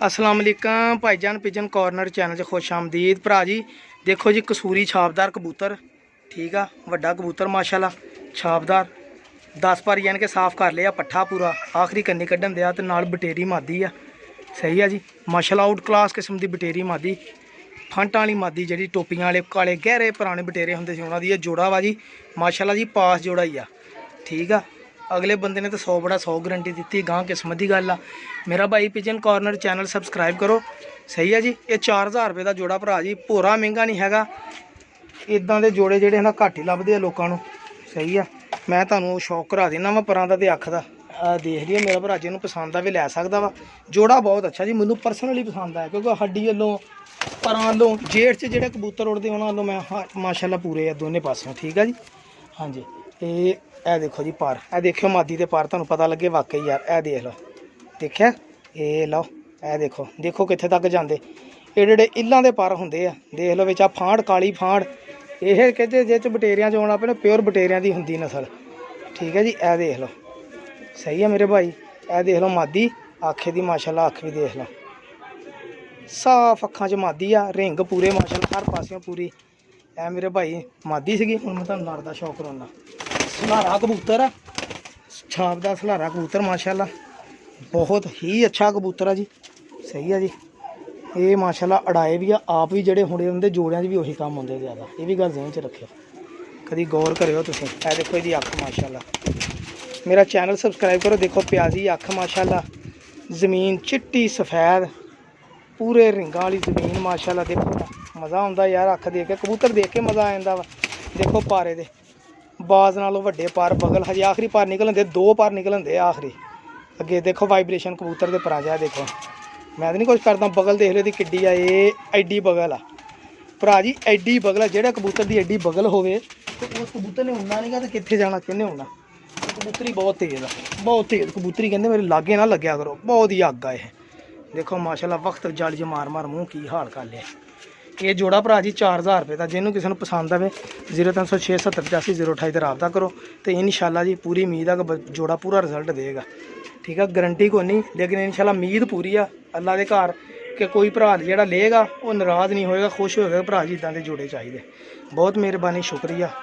अस्सलाम वालेकुम भाईजान पिजन कॉर्नर चैनल च खुश आमदीद भरा जी। देखो जी कसूरी छापदार कबूतर, ठीक आ, वड्डा कबूतर माशाल्लाह छापदार 10 पर यानी कि साफ कर लिया पट्ठा पूरा, आखिरी कन्नी कड्ढन दिया तो नाल बटेरी मादी आ। सही है जी माशाल्लाह, आउट क्लास किस्म की बटेरी मादी, फंट वाली मादी जी, टोपियां वाले काले गहरे पुराने बटेरे होंगे सी उन्होंने जोड़ा वा जी माशाल्लाह जी, पास जोड़ा ही आ। ठीक आ, अगले बंदे ने तो 100 बड़ा 100 गारंटी दी, गांह किस्मत की गल आ। मेरा भाई पिजन कॉर्नर चैनल सबसक्राइब करो। सही है जी, ये 4000 रुपये का जोड़ा भरा जी, भोरा महंगा नहीं हैगा। इदां दे जोड़े जेडे ना घट ही लभदे लोगों को। सही है, मैं तुहानूं शौक करा देना वा परां दा ते अख दा। देख लियो मेरा भरा, जिन्होंने पसंद आ भी लै सकदा वा। जोड़ा बहुत अच्छा जी, मैनूं पर्सनली पसंद आया क्योंकि हड्डी वालों परां वालों जेठ च जेह्ड़े कबूतर उड़दे उन्हां वालों मैं माशाल्लाह पूरे आ दोनों पासों। ठीक है जी, हाँ जी। ए देखो जी पर, ए देखो मादी के पर, तुहानूं पता लगे वाकई यार। ए देख लो, देखिया ये लो, ए देखो देखो कित्थे तक जांदे। एडे इल्लां दे पर हुंदे आ, देख लो बिच आ फांड़ काली फांड़, ये कहते जे बटेरियां चोण लग पे ना, प्योर बटेरियां दी हुंदी नस्ल। ठीक है जी, ए देख लो। सही है मेरे भाई, ए देख लो मादी, आखे दी माशाल्लाह अख भी देख लो, साफ अखां च मादी आ, रिंग पूरे माशाल्लाह हर पासियों पूरी। ए मेरे भाई मादी सीगी, हुण मैं तुहानूं नर दा शौक कराउणा। सलारा कबूतर आ, छापदार सलारा कबूतर माशाल्लाह बहुत ही अच्छा कबूतर है जी। सही है जी, ये माशाल्लाह अड़ाए भी आ, आप भी जेडे हुणे उनके जोड़ियां भी उही काम आउंदे ज़्यादा, ये भी गल ज़हन च रखियो, कभी गौर करियो तुसीं। ए देखो इसदी अख माशाल्लाह, मेरा चैनल सबसक्राइब करो। देखो प्याजी अख माशाल्लाह, ज़मीन चिट्टी सफ़ैद पूरे रिंगा वाली ज़मीन माशाल्लाह। देखो मज़ा आउंदा यार, अख देख के कबूतर देख के मज़ा आ जांदा वा। देखो पारे दे बाज नालों वड्डे पर, बगल हजे आखिरी पर निकलन दे, 2 पर निकलन दे आखिरी। अगे देखो वाइब्रेशन कबूतर के परा जा, देखो मैं तो नहीं कुछ करता, बगल देख लो किड्डी आ, ये एडी बगल आ भरा जी, एडी बगल आ। जेड़ा कबूतर की एडी बगल होवे तो उस कबूतर ने उड़ना नहीं गा, तो कित्थे जाना, किन्ने उड़ना। कबूतरी बहुत तेज़ आ, बहुत तेज़ कबूतरी, कहते मेरे लागे ना लग्या करो, बहुत ही अग आ ये। देखो माशाल्लाह वक्त जाली च मार मार मूँह की हाल कर लिया। ये जोड़ा भरा जी 4000 रुपये का, जिन्होंने किसी को पसंद आए 0306 70 85 028 पर रब्ता करो। तो इंशाल्लाह जी पूरी उम्मीद है कि जोड़ा पूरा रिजल्ट देगा। ठीक है, गारंटी को नहीं, लेकिन इंशाल्लाह उम्मीद पूरी आ अल्लाह के घर कि कोई भरा जेड़ा लेगा वो नाराज़ नहीं होएगा, खुश होएगा। भरा जी इदां दे जोड़े चाहिए। बहुत मेहरबानी, शुक्रिया।